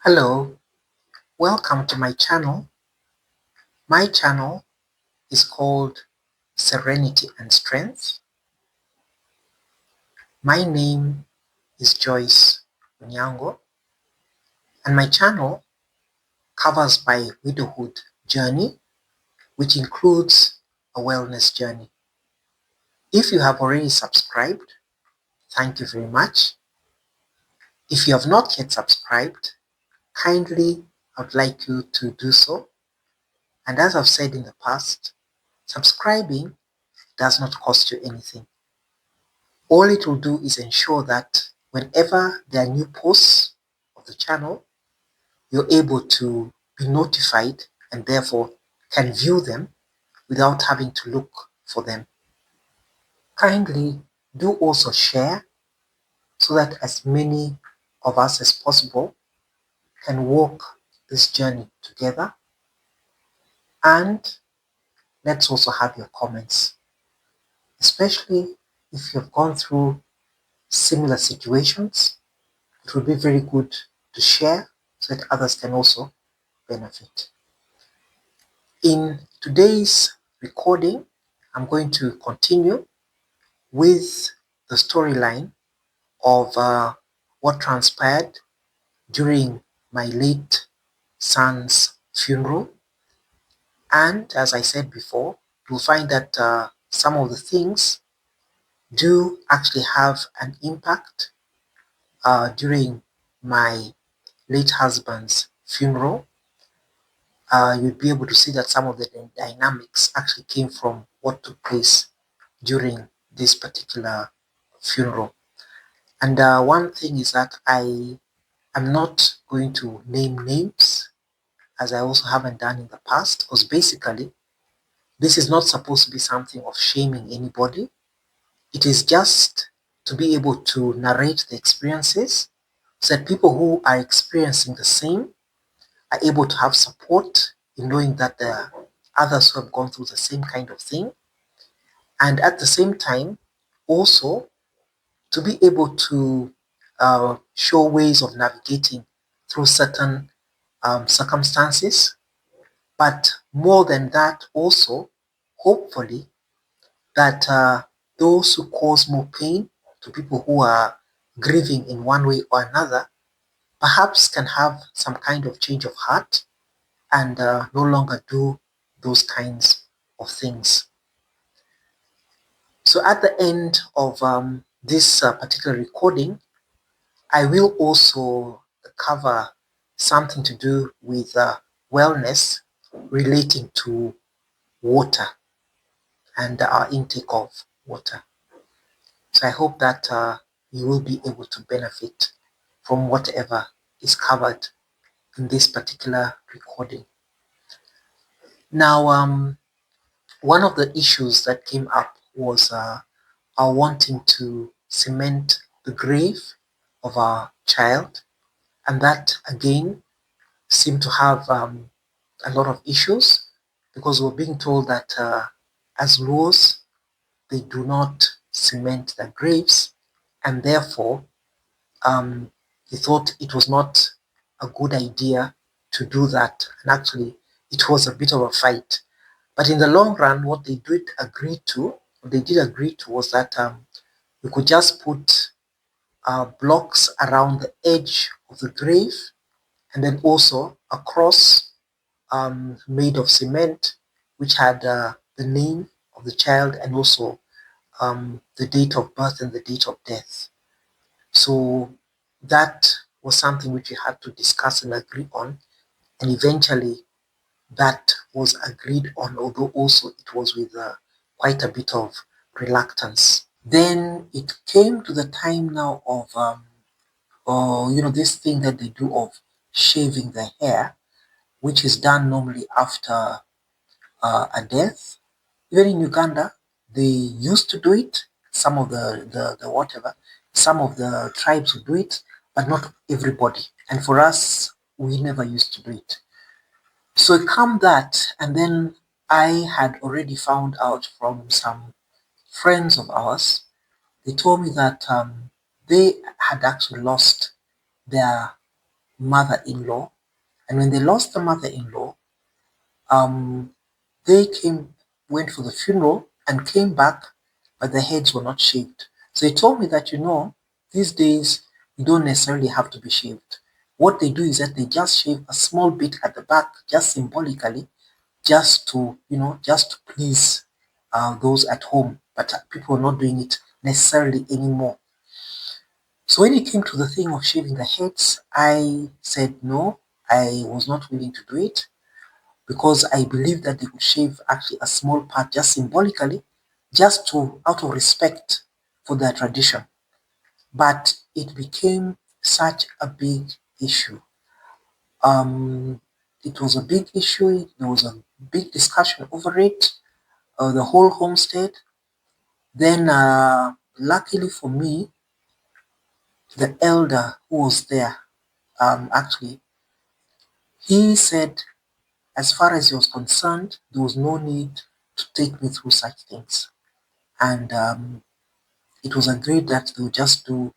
Hello, welcome to my channel. My channel is called Serenity and Strength. My name is Joyce Onyango, and my channel covers my widowhood journey, which includes a wellness journey. If you have already subscribed, thank you very much. If you have not yet subscribed, kindly I would like you to do so. And as I've said in the past, subscribing does not cost you anything. All it will do is ensure that whenever there are new posts of the channel, you're able to be notified and therefore can view them without having to look for them. Kindly do also share so that as many of us as possible can walk this journey together. And let's also have your comments, especially if you've gone through similar situations. It would be very good to share so that others can also benefit. In today's recording, I'm going to continue with the storyline of what transpired during my late son's funeral. And as I said before, you'll find that some of the things do actually have an impact during my late husband's funeral. You'd be able to see that some of the dynamics actually came from what took place during this particular funeral. And one thing is that I am not going to name names, as I also haven't done in the past, because basically this is not supposed to be something of shaming anybody. It is just to be able to narrate the experiences so that people who are experiencing the same are able to have support in knowing that there are others who have gone through the same kind of thing, and at the same time also to be able to show ways of navigating through certain circumstances, but more than that also hopefully that those who cause more pain to people who are grieving in one way or another perhaps can have some kind of change of heart and no longer do those kinds of things. So at the end of this particular recording, I will also cover something to do with wellness relating to water and our intake of water. So I hope that you will be able to benefit from whatever is covered in this particular recording. Now, one of the issues that came up was our wanting to cement the grave of our child, and that again seemed to have a lot of issues because we're being told that as laws they do not cement their graves, and therefore they thought it was not a good idea to do that, and actually it was a bit of a fight. But in the long run, what they did agree to was that you could just put blocks around the edge of the grave and then also a cross made of cement which had the name of the child and also the date of birth and the date of death. So that was something which we had to discuss and agree on, and eventually that was agreed on, although also it was with quite a bit of reluctance. Then it came to the time now of this thing that they do of shaving the hair, which is done normally after a death. Even in Uganda, they used to do it. Some of some of the tribes would do it, but not everybody. And for us, we never used to do it. So it come that, and then I had already found out from some friends of ours. They told me that they had actually lost their mother-in-law, and when they lost the mother-in-law, they went for the funeral and came back, but their heads were not shaved. So he told me that, these days you don't necessarily have to be shaved. What they do is that they just shave a small bit at the back, just symbolically, just to, just to please those at home. But people are not doing it necessarily anymore. So when it came to the thing of shaving the heads, I said no, I was not willing to do it, because I believe that they could shave actually a small part just symbolically, just out of respect for their tradition. But it became such a big issue. It was a big issue. There was a big discussion over it, the whole homestead. Then, luckily for me, the elder who was there, actually, he said, as far as he was concerned, there was no need to take me through such things. And it was agreed that they would just do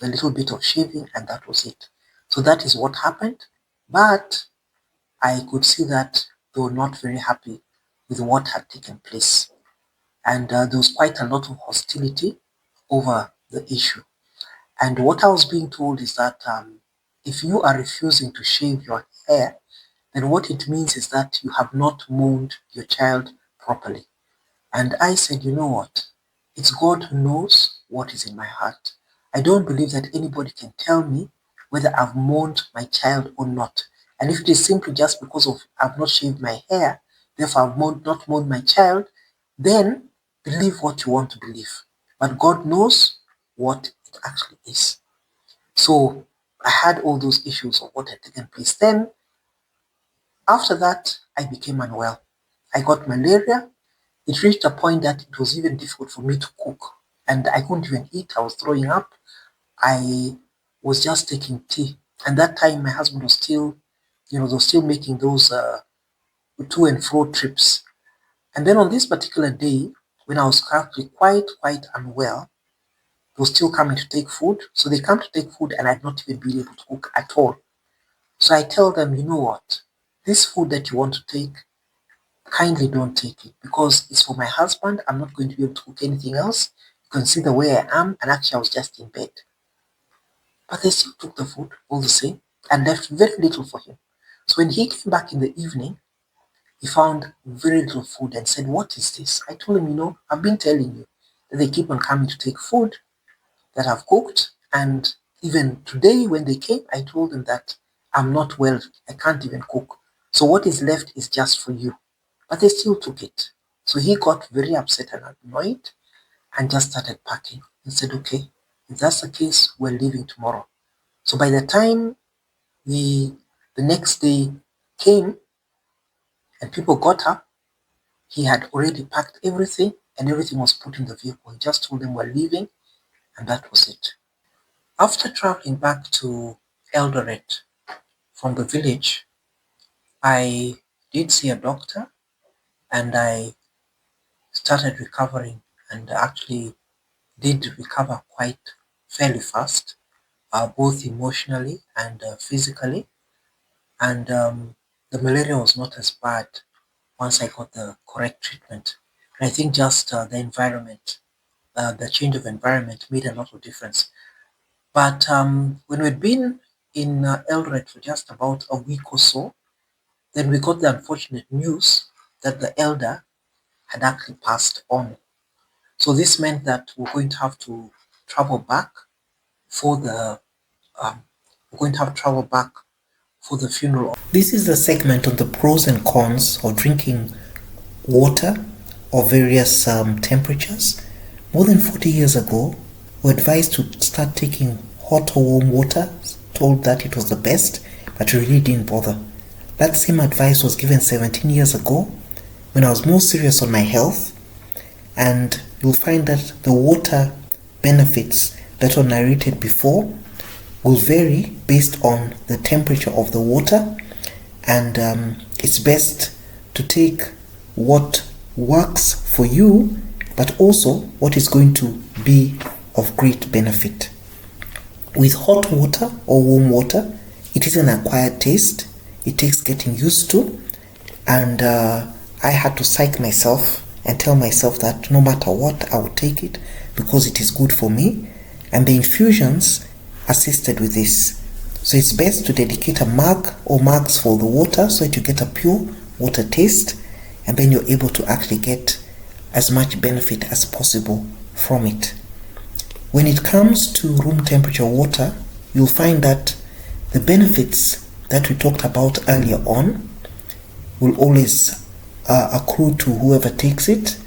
a little bit of shaving and that was it. So that is what happened. But I could see that they were not very happy with what had taken place. And there was quite a lot of hostility over the issue. And what I was being told is that if you are refusing to shave your hair, then what it means is that you have not mourned your child properly. And I said, you know what? It's God who knows what is in my heart. I don't believe that anybody can tell me whether I've mourned my child or not. And if it is simply just because of I've not shaved my hair, therefore I've not mourned my child, then believe what you want to believe. But God knows what it actually is. So I had all those issues of what had taken place. Then after that, I became unwell. I got malaria. It reached a point that it was even difficult for me to cook, and I couldn't even eat. I was throwing up. I was just taking tea. And that time my husband was still, they were still making those to and fro trips. And then on this particular day, when I was actually quite unwell, they were still coming to take food. So they come to take food and I'd not even been able to cook at all. So I tell them, you know what? This food that you want to take, kindly don't take it, because it's for my husband. I'm not going to be able to cook anything else. You can see the way I am, and actually I was just in bed. But they still took the food all the same and left very little for him. So when he came back in the evening, he found very little food and said, what is this? I told him, I've been telling you that they keep on coming to take food that I've cooked. And even today when they came, I told them that I'm not well. I can't even cook. So what is left is just for you. But they still took it. So he got very upset and annoyed and just started packing and said, okay, if that's the case, we're leaving tomorrow. So by the time the next day came and people got up, he had already packed everything and everything was put in the vehicle. He just told them we're leaving and that was it. After traveling back to Eldoret from the village, I did see a doctor and I started recovering and actually did recover quite fairly fast, both emotionally and physically. And the malaria was not as bad once I got the correct treatment. And I think just the environment, the change of environment made a lot of difference. But when we'd been in Eldoret for just about a week or so, then we got the unfortunate news that the elder had actually passed on. So this meant that we're going to have to travel back for the we're going to have to travel back for the funeral. This is a segment on the pros and cons of drinking water of various temperatures. More than 40 years ago, we were advised to start taking hot or warm water, told that it was the best, but we really didn't bother. That same advice was given 17 years ago when I was more serious on my health, and you'll find that the water benefits that were narrated before will vary based on the temperature of the water, and it's best to take what works for you, but also what is going to be of great benefit. With hot water or warm water, It is an acquired taste. It takes getting used to, and I had to psych myself and tell myself that no matter what, I would take it because it is good for me, and the infusions assisted with this. So it's best to dedicate a mug or mugs for the water so that you get a pure water taste, and then you're able to actually get as much benefit as possible from it. When it comes to room temperature water, you'll find that the benefits that we talked about earlier on will always accrue to whoever takes it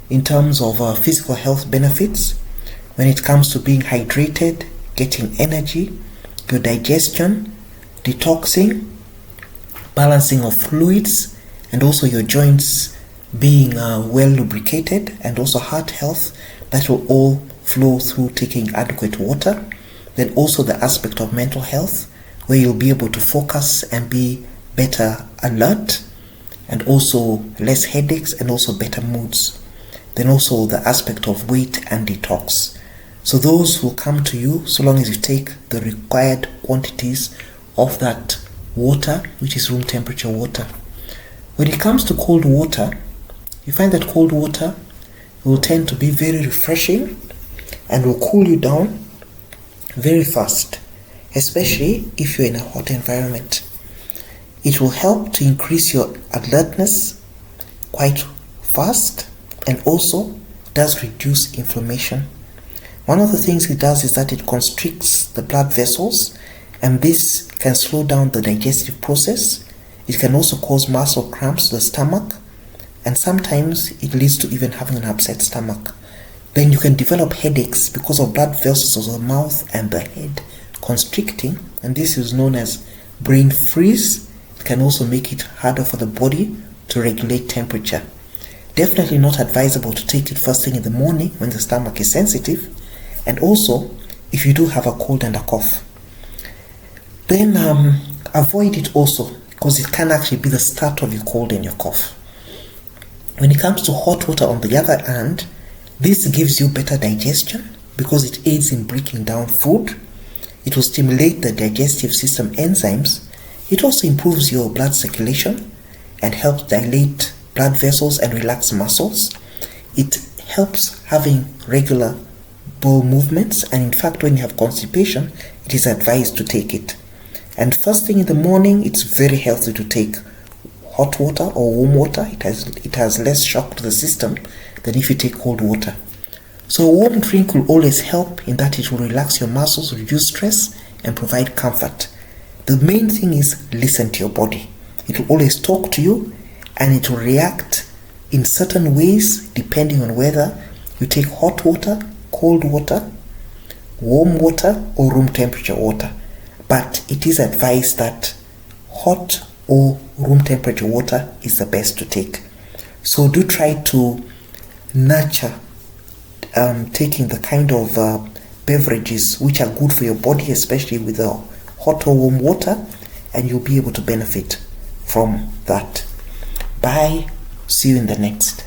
in terms of physical health benefits. When it comes to being hydrated, getting energy, your digestion, detoxing, balancing of fluids, and also your joints being well lubricated, and also heart health, that will all flow through taking adequate water. Then also the aspect of mental health, where you'll be able to focus and be better alert, and also less headaches and also better moods. Then also the aspect of weight and detox. So those will come to you so long as you take the required quantities of that water, which is room temperature water. When it comes to cold water, you find that cold water will tend to be very refreshing and will cool you down very fast, especially if you're in a hot environment. It will help to increase your alertness quite fast, and also does reduce inflammation. One of the things it does is that it constricts the blood vessels, and this can slow down the digestive process. It can also cause muscle cramps to the stomach, and sometimes it leads to even having an upset stomach. Then you can develop headaches because of blood vessels of the mouth and the head constricting, and this is known as brain freeze. It can also make it harder for the body to regulate temperature. Definitely not advisable to take it first thing in the morning when the stomach is sensitive, and also if you do have a cold and a cough. Then avoid it also, because it can actually be the start of your cold and your cough. When it comes to hot water, on the other hand, this gives you better digestion because it aids in breaking down food. It will stimulate the digestive system enzymes. It also improves your blood circulation and helps dilate blood vessels and relax muscles. It helps having regular bowel movements, and in fact when you have constipation, it is advised to take it. And first thing in the morning, it's very healthy to take hot water or warm water. It has less shock to the system than if you take cold water. So a warm drink will always help in that it will relax your muscles, reduce stress, and provide comfort. The main thing is listen to your body. It will always talk to you, and it will react in certain ways depending on whether you take hot water, cold water, warm water, or room temperature water. But it is advised that hot or room temperature water is the best to take. So do try to nurture taking the kind of beverages which are good for your body, especially with the hot or warm water, and you'll be able to benefit from that. Bye. See you in the next.